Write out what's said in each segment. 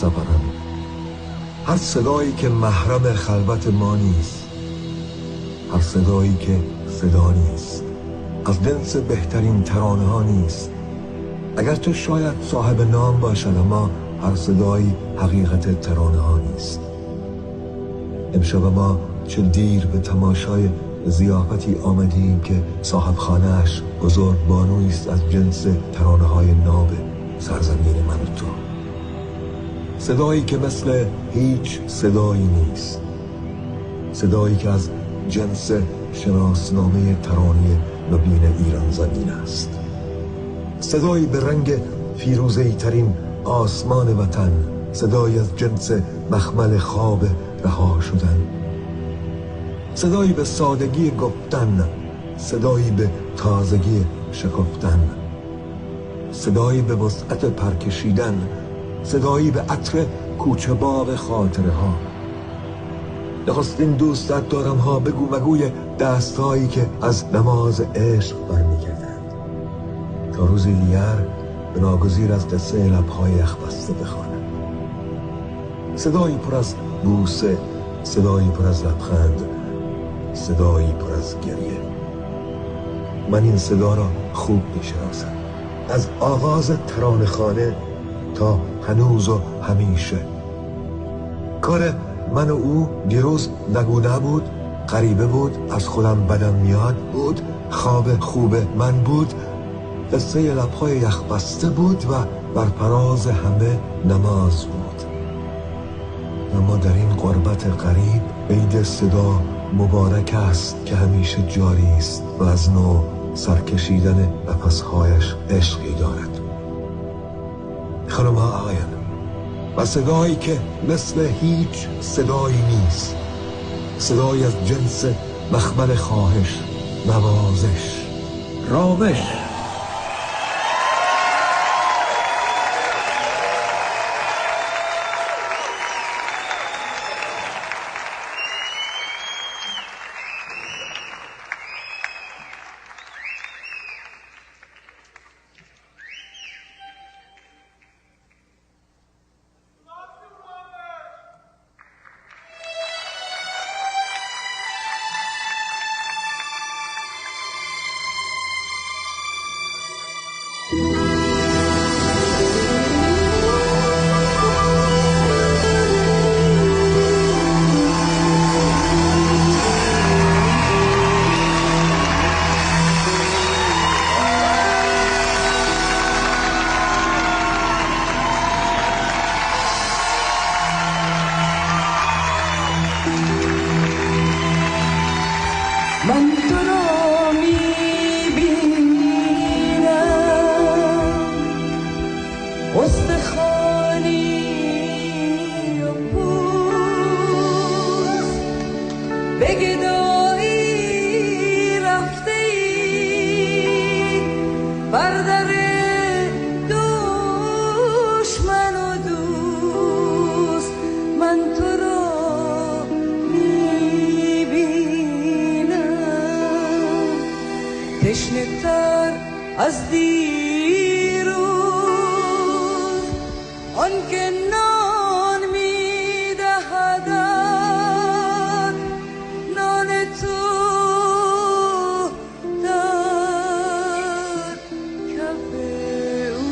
سفرم. هر صدایی که محرم خلوت ما نیست، هر صدایی که صدا نیست، از جنس بهترین ترانه ها نیست. اگرچه شاید صاحب نام باشد، اما هر صدایی حقیقت ترانه ها نیست. امشب ما چه دیر به تماشای ضیافتی آمدیم که صاحب خانه‌اش بزرگ بانویی است از جنس ترانه های ناب سرزمین من و تو. صدایی که مثل هیچ صدایی نیست، صدایی که از جنس شناسنامه ترانه نوین ایران زمین است، صدایی به رنگ فیروزه‌ای ترین آسمان وطن، صدایی از جنس مخمل خواب رها شدن، صدایی به سادگی گفتن، صدایی به تازگی شکفتن، صدایی به وسعت پرکشیدن، صدایی به عطر کوچه باغ خاطره ها. نخستین دوستت دارم ها، بگو مگوی دستهایی که از نماز عشق برمیگردند، تا روزی دیگر به ناگزیر از قصه لبهای یخبسته بخوانم. صدایی پر از بوسه، صدایی پر از لبخند، صدایی پر از گریه. من این صدا را خوب میشناسم، از آغاز ترانه خانه تا هنوز و همیشه. کار من و او دیروز نگو نبود، غریبه بود، از خودم بدم میاد بود، خواب خوب من بود، قصه لبهای یخبسته بود و بر فراز همه نماز بود. اما در این غربت غریب عید صدا مبارک است که همیشه جاری است و از نو سرکشیدن نفسهایش عشقی دارد. خانم ها آقایان، و صدایی که مثل هیچ صدایی نیست، صدایی از جنس مخمل خواهش، نوازش، رامش. من تو را میبینم استخوانی و پوست، به گدایی رفته ای بر در دشمن و دوست. من تو را تشنه تر از دیروز، آن که نان میدهدت نان تو در کف او.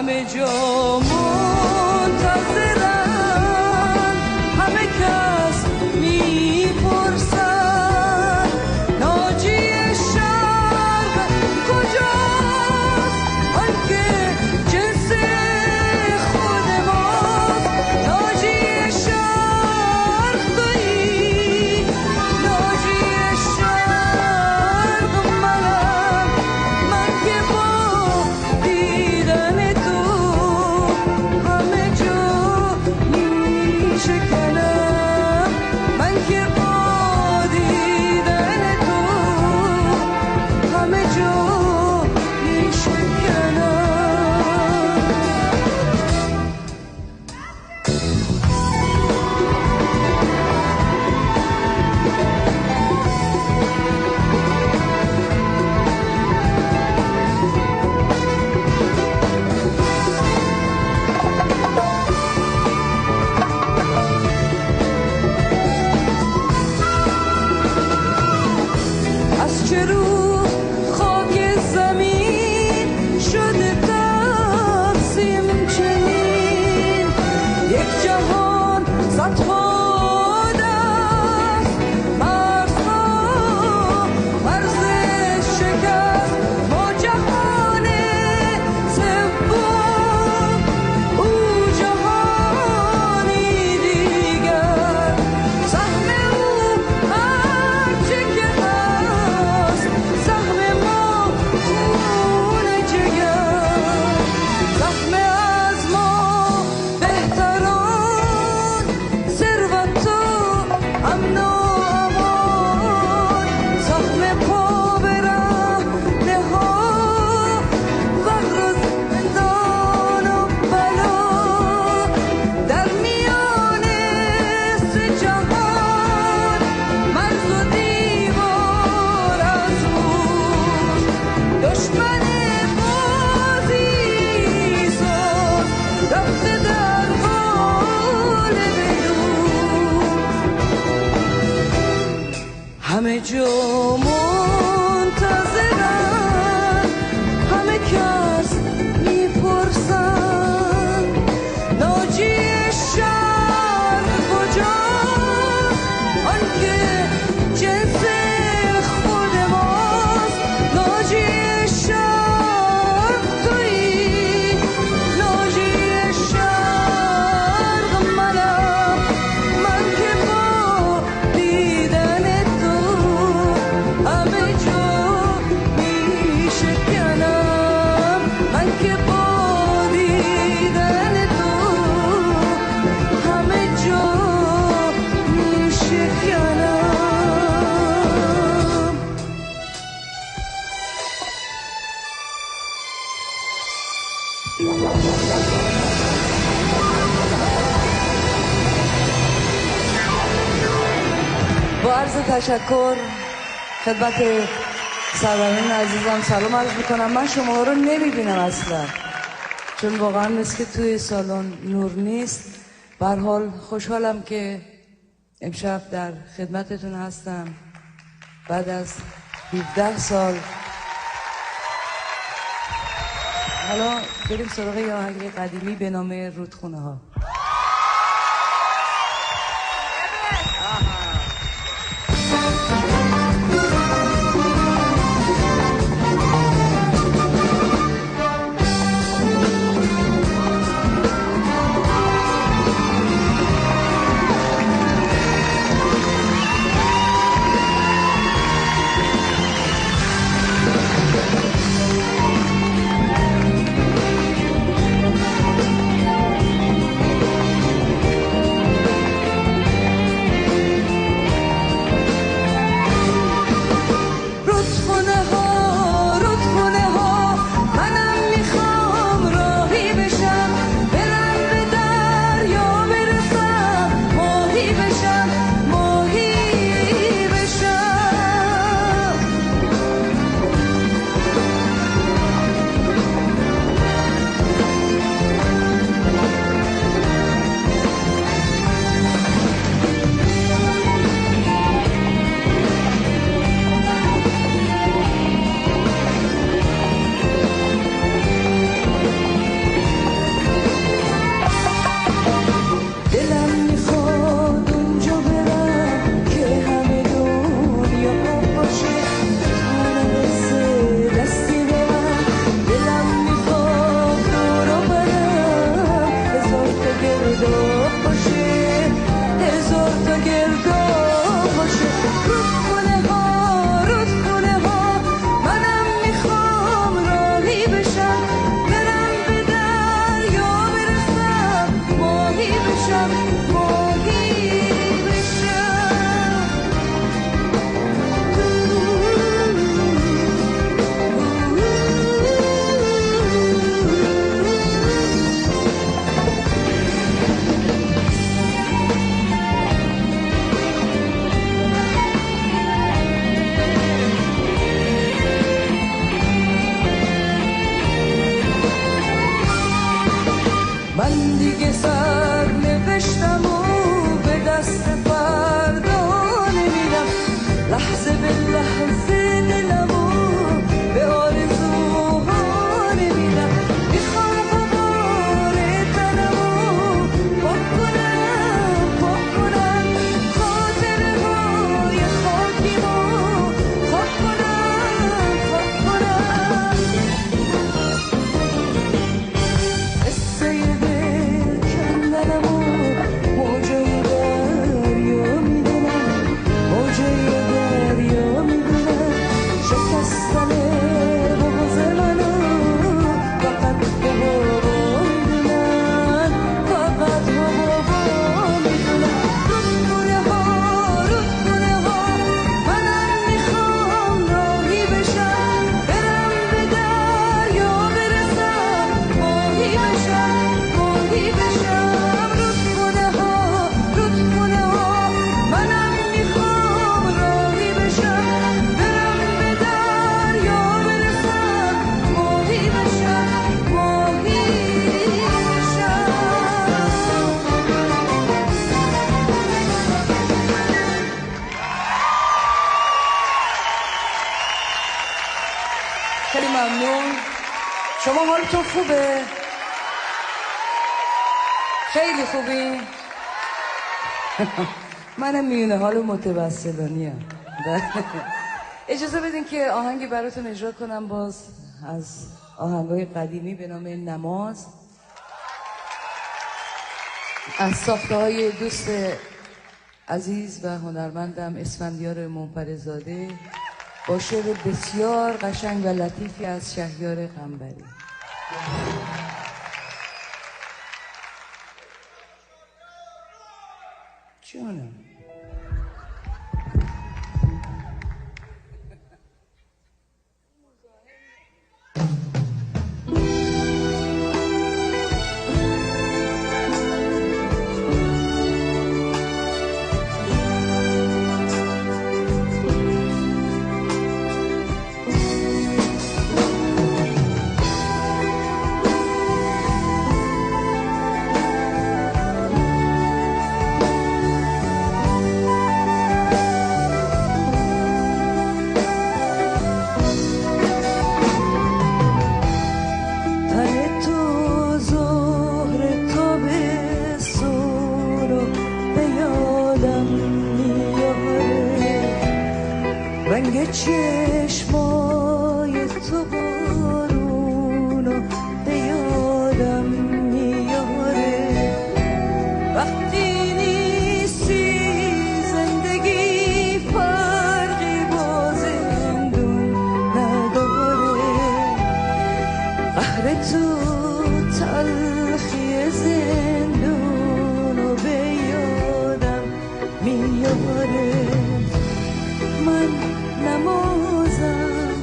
همه جا منتظرن، همه کس میپرسن ناجی شرق کجاست، آنکه جنس خود ماست. ناجی شرق تویی، ناجی شرق منم، من که با دیدن تو همه جا میشکنم، من که با دیدن تو همه جا میشکنم. از چه رو خاک زمین شده تقسیم چنین، یک جهان صدها دست، مرزها مرز شکست. ما جهان سوم، او جهانی دیگر، سهم او هرچه که هست، سهم ما خون جگر، زخم از ما بهتران، ثروت و امن و امان، زخم پا به رهنه ها، فقر و زندان و بلا، در میان سه جهان، مرز و دیوار از اوست. دشمن بازی ساز رفته در قالب دوست، همه جا منتظرن، همه کس میپرسن ناجی شرق کجاست، آنکه جنس خود ماست. ناجی شرق تویی، ناجی شرق منم، من که با دیدن تو همه جا میشکنم، من که با دیدن تو همه جا میشکنم. با عرض تشکر خدمت سروران عزیزم سلام عرض میکنم. من شما رو نمیبینم اصلا، چون واقعا مثل که توی سالن نور نیست. به هر حال خوشحالم که امشب در خدمتتون هستم بعد از 17 سال. حالا بریم سراغ یه آهنگ قدیمی به نام رودخونه ها. خیلی ممنون. شما حالتون خوبه؟ خیلی خوبی؟ منم میونه حال متوسلانیم. اجازه بدین که آهنگی براتون اجرا کنم باز از آهنگای قدیمی به نام نماز، از ساخته های دوست عزیز و هنرمندم اسفندیار منفردزاده با شعر بسیار قشنگ و لطیفی از شهریار قنبری. جونم رنگ چشمای تو بارونو به یادم میاره. وقتی نیستی زندگی فرقی با زندون نداره. قهر تو تلخی زندونو به یادم میاره. من نمازم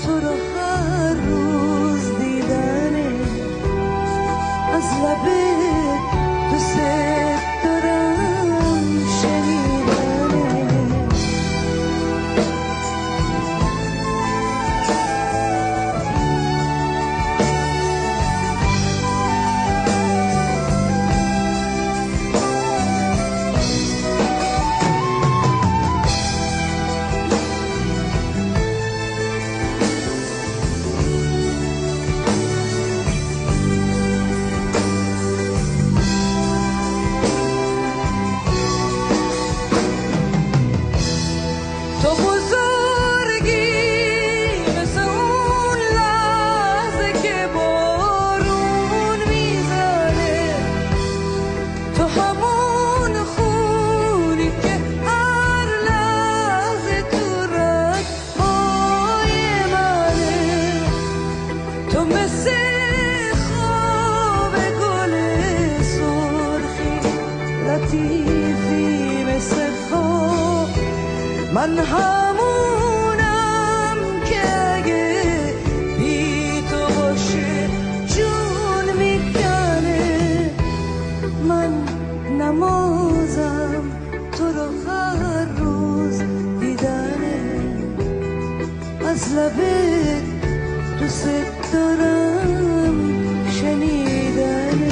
تو رو هر روز دیدنه، از لبت دوست دارم شنیدنه. من همونم که اگه بی تو باشه جون میکنه. من نمازم تو رو هر روز دیدنه، از لبت دوست دارم شنیدنه.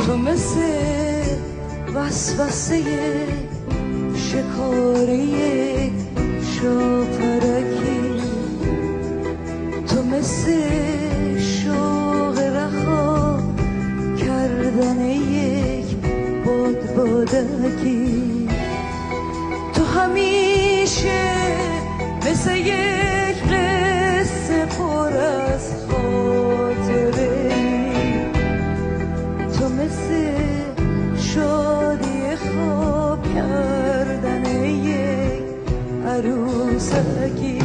تو مثل وسوسه شکاره شاپرکی، تو مثل شوق رها کردن یک بادبادکی. تو همیشه مثل یک قصه پر از خاطره، تو مثل شادی خواب کردن یک عروسکی.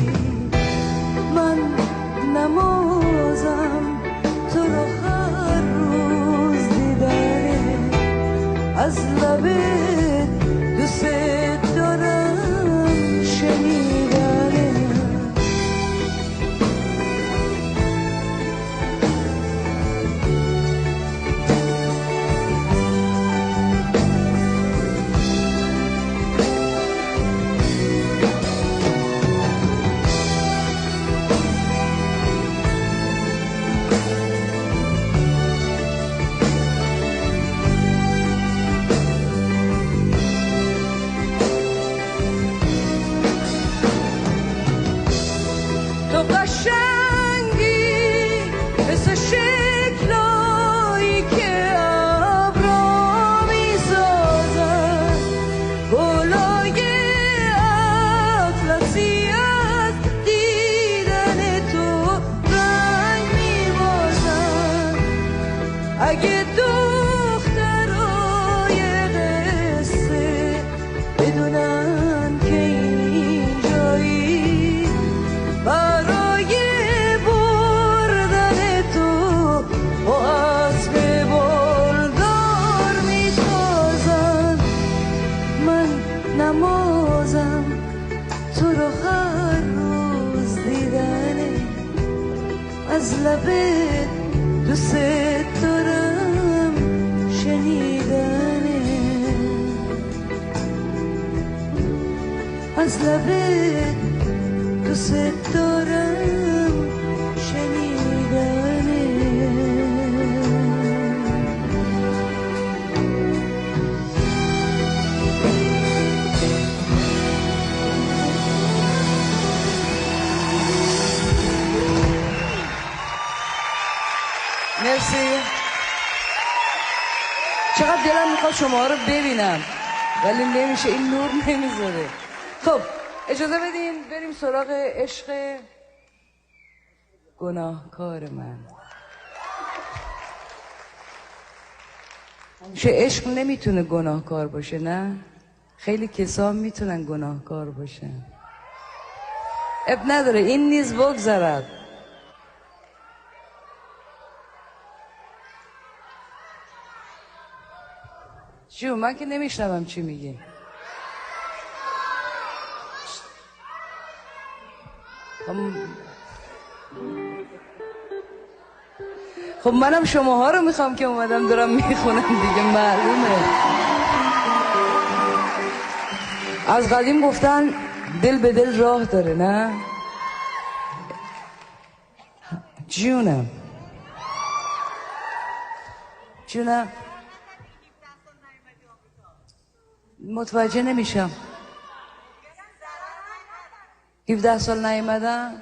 من نمازم تو رو هر روز دیدنه، از لبت دوست دارم شنیدنه. از لبت دوست دارم شنیدنه، از لبت دوست دارم شنیدنه. مرسی. چقدر دلم میخواد شما رو ببینم ولی نمیشه، این نور نمیذاره. خب اجازه بدین بریم سراغ عشق گناهکار من. عشق نمیتونه گناهکار باشه، نه؟ خیلی کسا میتونن گناهکار باشن. اب نداره، این نیز بگذرد. جو من که نمیشنوم چی میگی. خب منم شماها رو میخوام که اومدم دارم میخونم دیگه، معلومه. از قدیم گفتن دل به دل راه داره، نه؟ جونم متوجه نمیشم. 17 سال نیومدم؟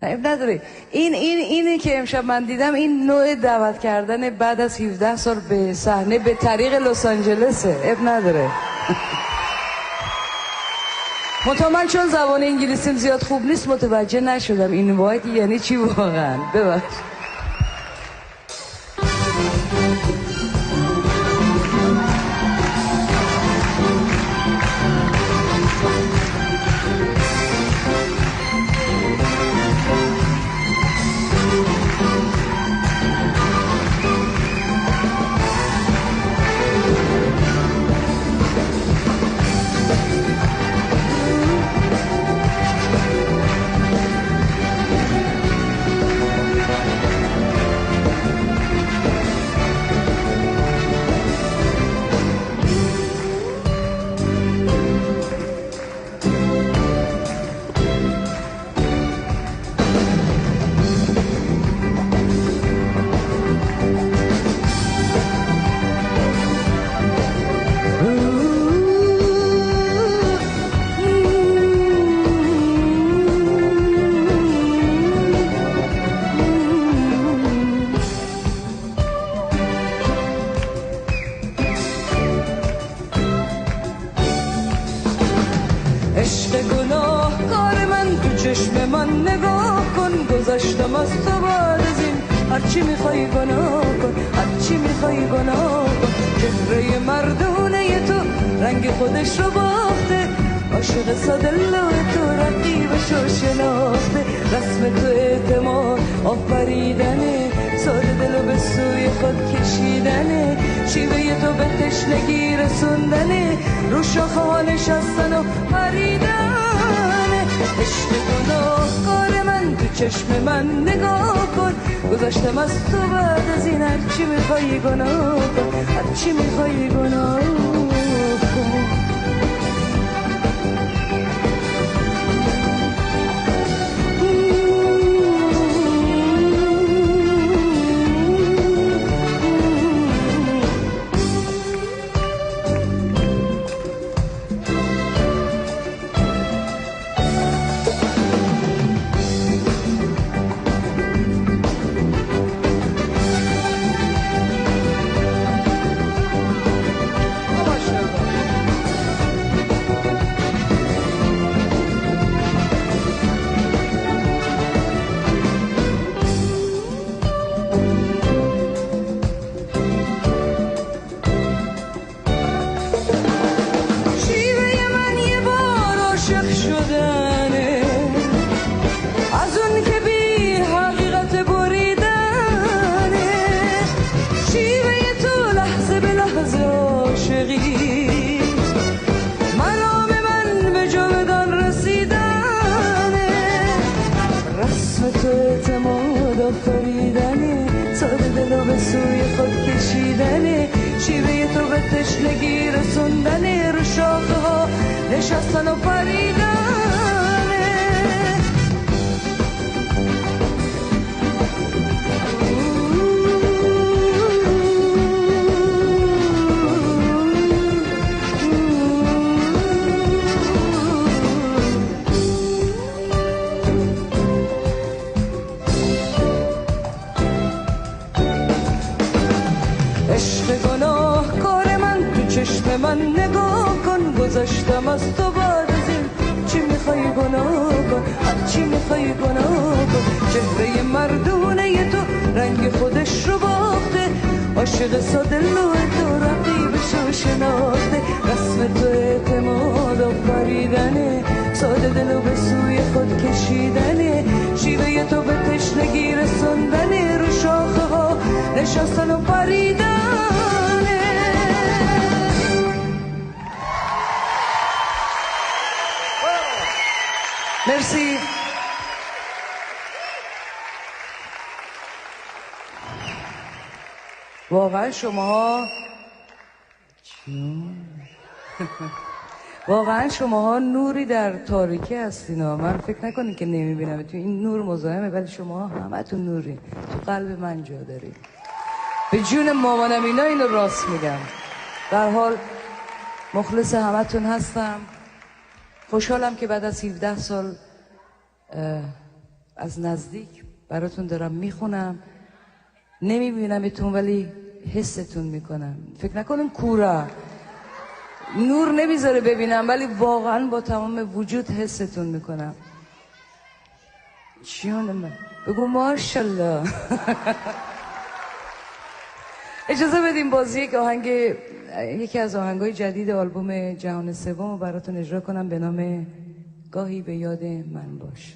نه نداره. اینی که امشب من دیدم این نوع دعوت کردن بعد از 17 سال به صحنه به طریق لس آنجلسه. اب نداره. من چون زبان انگلیسیم زیاد خوب نیست متوجه نشدم این واحد یعنی چی واقعا. ببخشید. گذشتم از تو بعد از این، هرچی میخوایی گناه کن، هرچی میخوایی گناه کن. چهره مردونه تو رنگ خودش رو باخته، عاشق سادل تو رقیبشو شناخته. رسم تو اعتماد آفریدنه، ساده دلو به سوی خود کشیدنه. شیوه تو به تشنگی رسوندنه، رو شاخه ها نشستن و پریدنه. عشق گناهکار من تو چشم من نگاه کن، گذاشتم از تو بعد از این، هرچی میخوایی گناه کن، هرچی میخوایی گناه کن. آفریدنه، ساده دلو به سوی خود کشیدنه، شیوه تو به تشنگی رسوندنه، رو شاخه ها نشستن و پریدنه. عشق گناه کار من، تو چشم من نگاه کن، گذاشتم از تو بعد از این چی میخوای گناه کن، هر چی میخوای گناه کن. چهره مردونه تو رنگ خودش رو باخته، عاشق ساده لوح تو رقیبش رو شناخته، رسم تو اعتماد و پریدنه، ساده دلو به سوی خود کشیدنه، شیوه تو به تشنگی رسوندنه، رو شاخه ها نشستن و پریدنه. مرسی. واقعا شماها نوری در تاریکی هستین. من فکر نکنین که نمیبینم تو این نور مزاحمه، ولی شماها همه تو نوری، تو قلب من جا دارید. به جون مامانم اینا اینو راست میگم. در حال مخلص همتون هستم. خوشحالم که بعد از 17 سال از نزدیک براتون دارم میخونم. نمیبینمتون ولی حستون میکنم. فکر نکنم کوره نور نمیذاره ببینم، ولی واقعا با تمام وجود حستون میکنم. جون من بگو ماشالله. اجازه بدیم بازی یکی از آهنگای جدید آلبوم جهان سوم رو براتون اجرا کنم به نام گاهی به یاد من باش.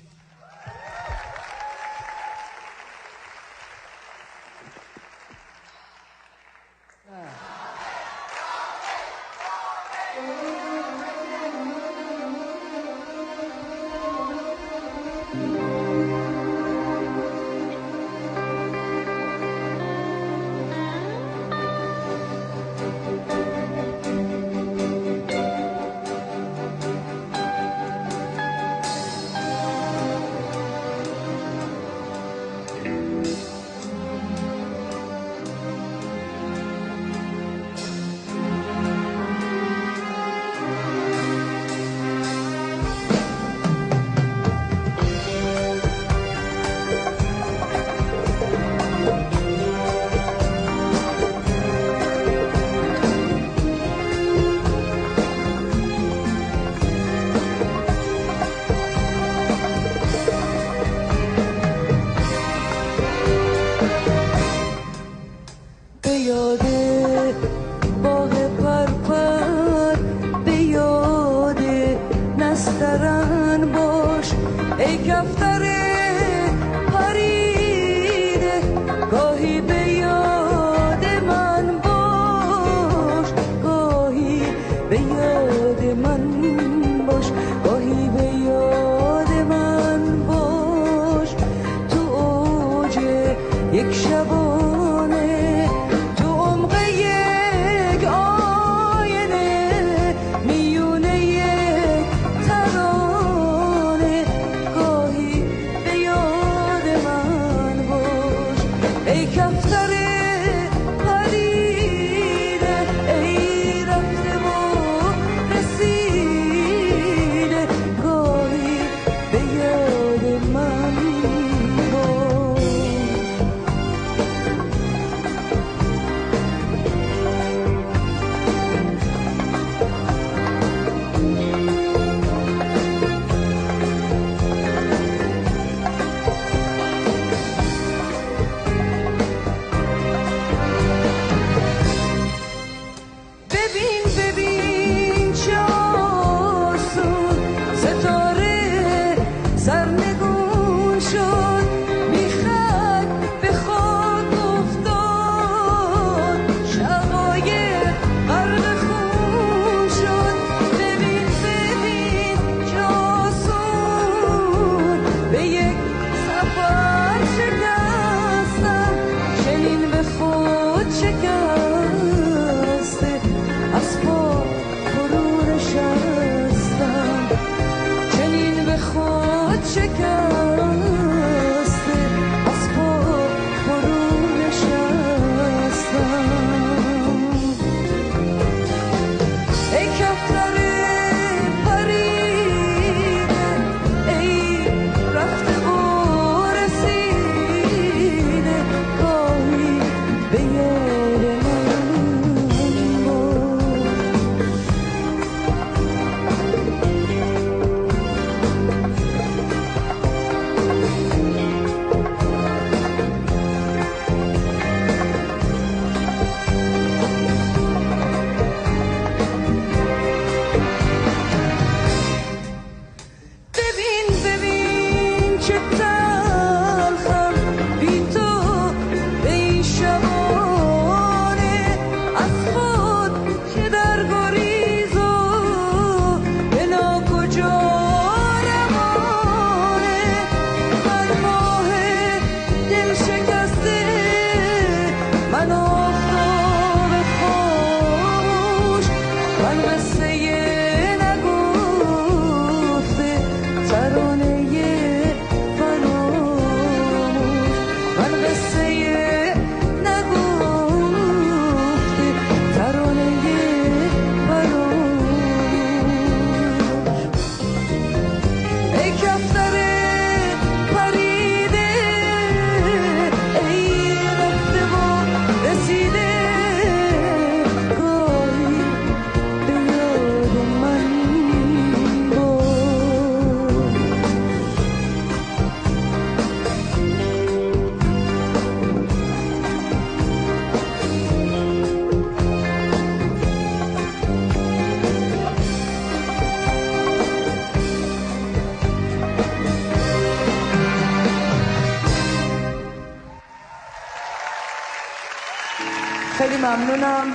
خیلی ممنونم.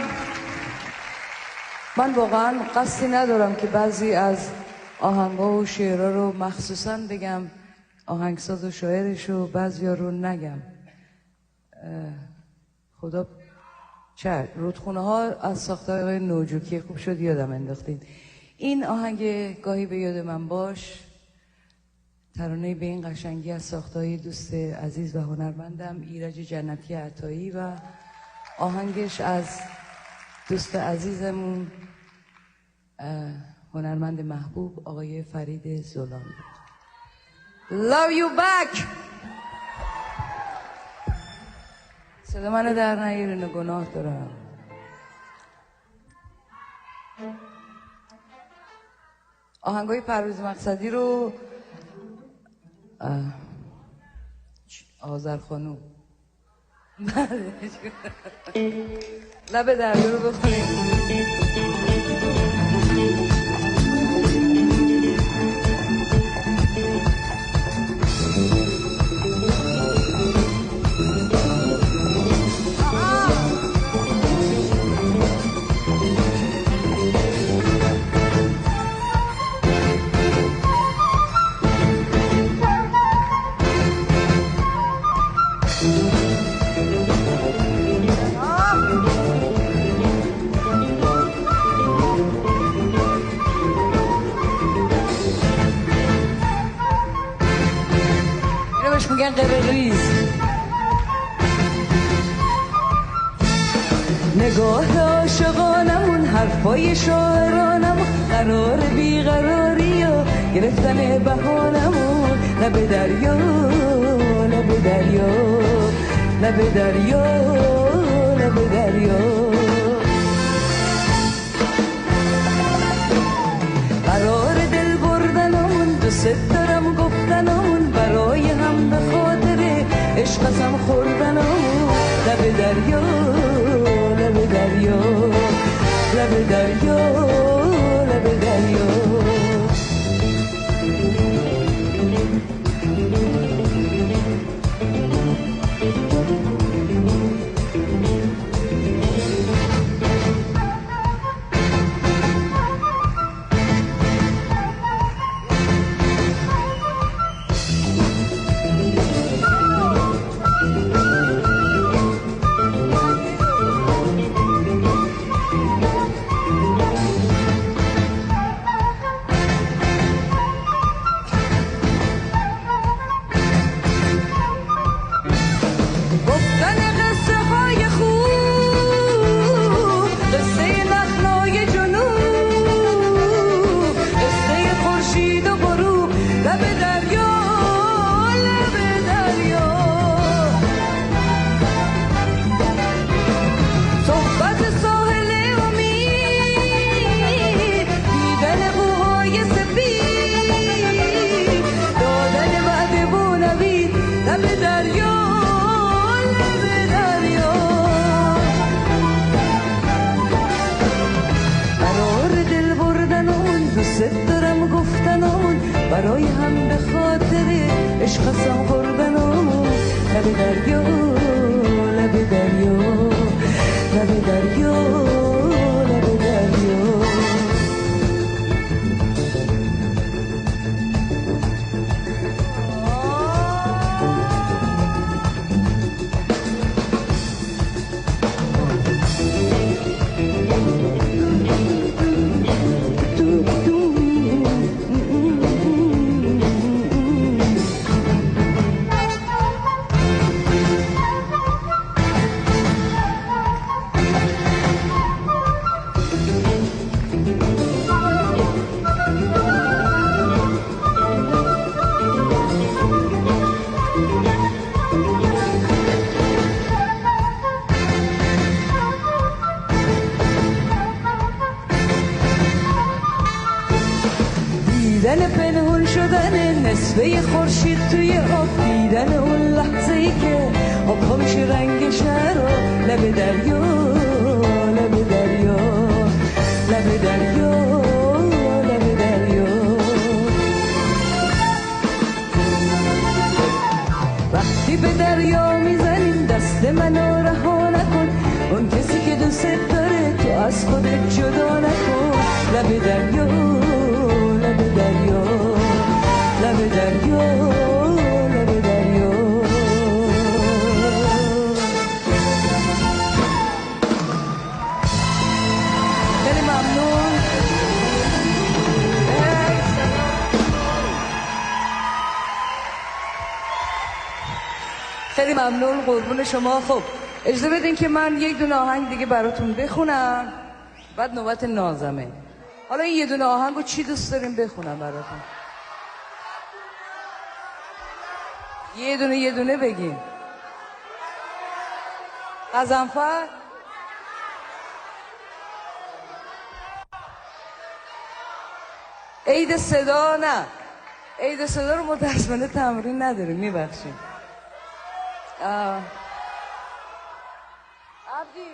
من واقعا قصدی ندارم که بعضی از آهنگا و شعرها رو مخصوصا بگم، آهنگساز و شاعرش رو بعضی ها رو نگم. خدا چه رودخونه ها از ساختار آقای نوجوکی، خوب شد یادم انداختین. این آهنگ گاهی به یاد من باش، ترانه به این قشنگی از ساختهای دوست عزیز و هنرمندم ایرج جنتی عطایی و آهنگش از دوست عزیزمون هنرمند محبوب آقای فرید زولان. Love you back. صدا منو در نیارین، گناه دارم. آهنگای پرویز مقصدی رو آذرخانو لب دریا رو بخونیم. میگن قرقریز. نگاه عاشقانمون، حرفای شاعرانمون، قرار بیقراری و گرفتن بهانمون، لب دریا لب دریا لب دریا لب دریا، قرار دل بردنمون، دوست دارم گفتنمون، برای هم به خاطر عشق قسم خوردنمون، لب دریا لب دریا لب دریا لب دریا. برای هم به خاطر عشق قسم خوردنمون، لب دریا لب دریا لب دریا لب دریا. دیدن پنهون شدن نصفه خورشید توی آب، دیدن اون لحظه‌ای که آب‌ها میشه رنگ شهر، لب دریا لب دریا لب دریا لب دریا. وقتی به دریا میزنیم دست منو رها نکن، اون کسی که دوست داره تو از خودت جدا نکن لب دریا لب دریا لب دریا لب دریا خیلی ممنون خیلی ممنون قربون شما. خب اجازه بدین که من یک دونه آهنگ دیگه براتون بخونم بعد نوبت نازمه. حالا این یه دونه آهنگو چی دوست داریم بخونم براتون؟ یه دونه بگین. غضنفر عید صدا نه عید صدا رو متاسفانه تمرین نداریم میبخشیم. عبدی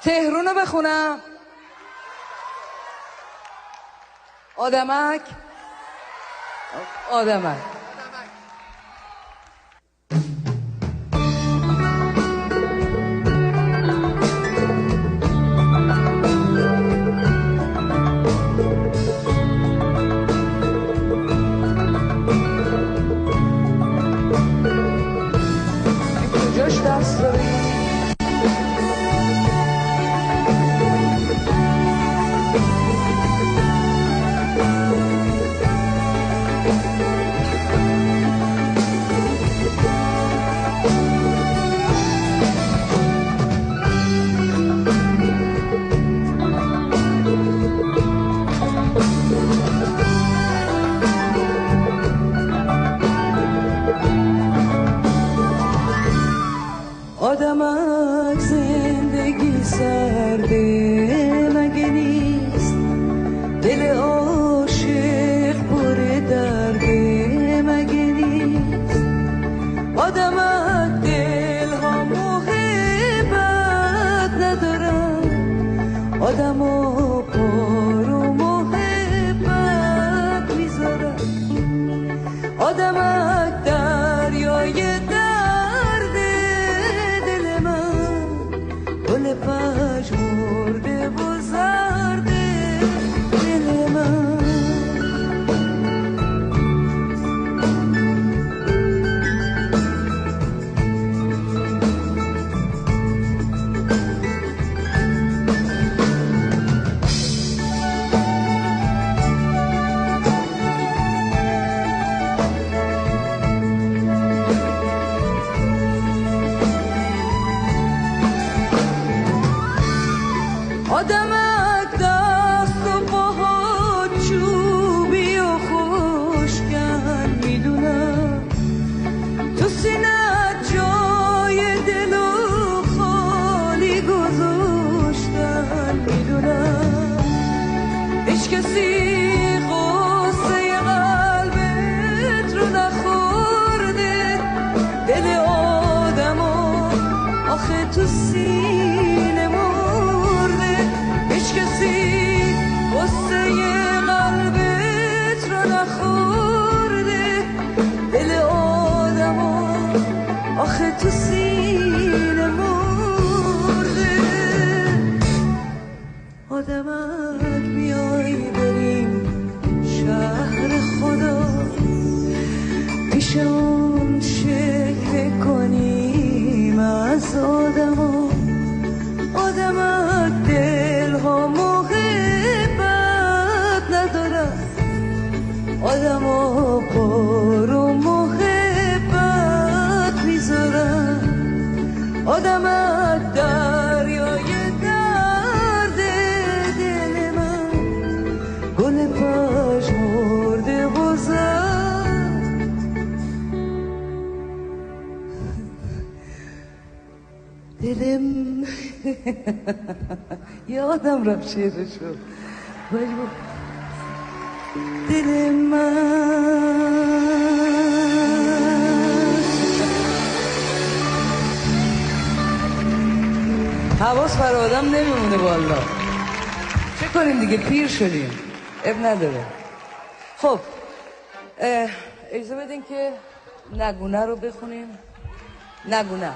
تهرون رو بخونم. آدمک آدمک کجاش دست داری؟ آدمک زندگی سرده مگه نیست دل عاشق پر درده مگه نیست آدمک دل ها محبت ندارن آدما پر و محبت میذارن آدمک دریای پژمرده و زرده دل من آدمک دست و پاها چوبی و خوشگن میدونم تو سینت جای دل و خالی گذاشتن میدونم هیچ کسی غصه قلبت رو نخورده دل آدما آخه تو سینه کسی غصه قلبت رو نخورده دل آدما آخه تو سینه مرده آدمک بیای بریم شهر خدا پیش اون شکل کنیم از آدما آدمک دل ها محبت ندارن آدم ها پر و محبت میذارن آدمک دریای درد دل من گل پژمرده و زرد دلم یادم رفت شعرشو دل من حواس بر آدم نمیمونه والا چه کنیم دیگه پیر شدیم اب نداره. خب اجازه بدین که نگونه رو بخونیم. نگونه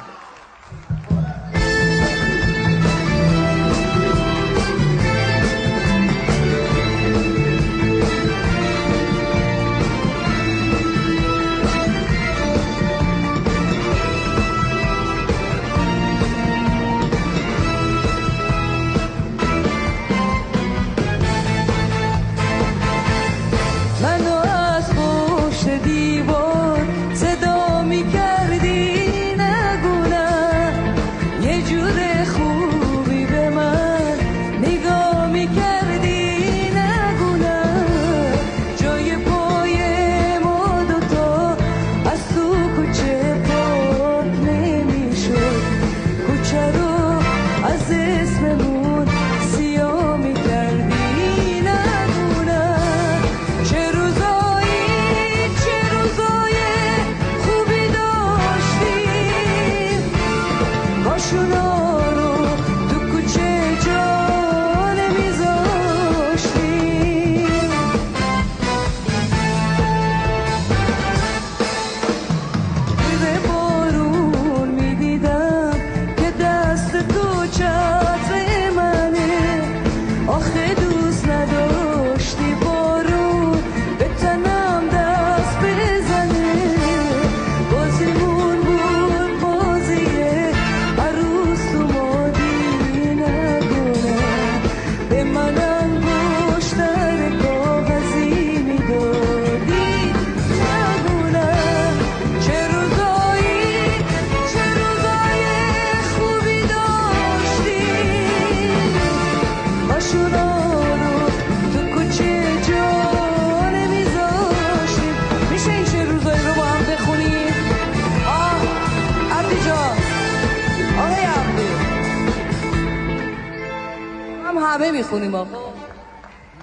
میخونیم آقا.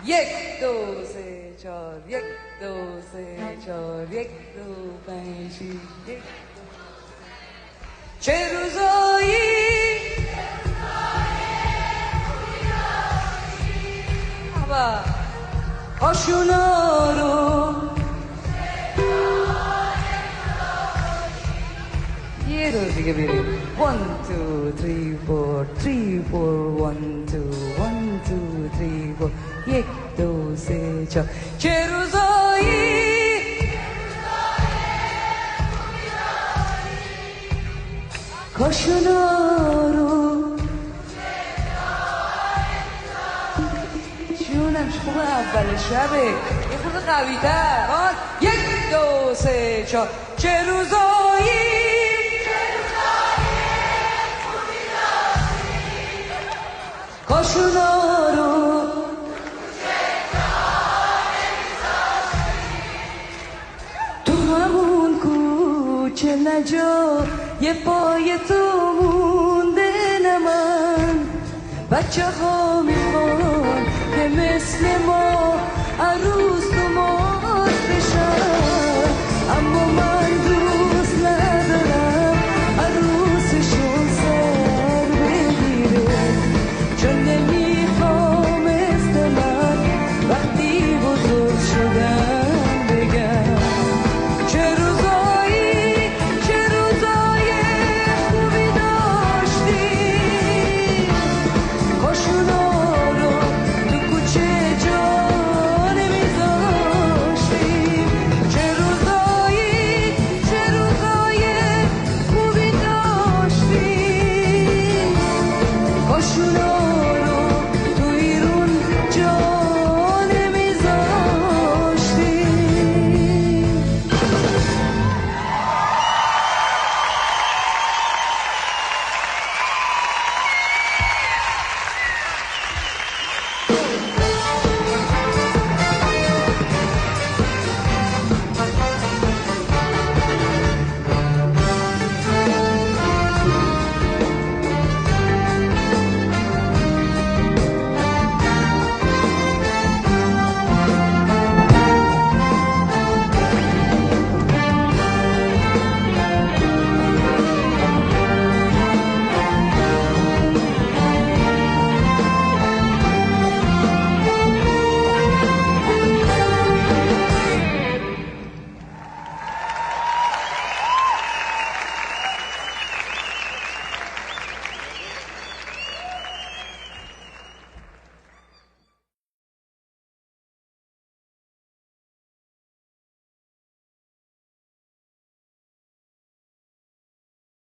1 2 3 4 1 2 3 4 1 2 5 6 1 چه روزایی آشونا رو یه روز دیگه بریم 1 2 3 4 3 4 1 2 1 2 3 4 1 2 3 4 چه روزایی کاشونا رو جونم خوب اول شبه یه خود قوی تر 1 2 3 4 چه روزایی کاشونا رو تو همون کوچه نجا یه پای تو مونده نه من بچه ها میخوان که مثل ما عروس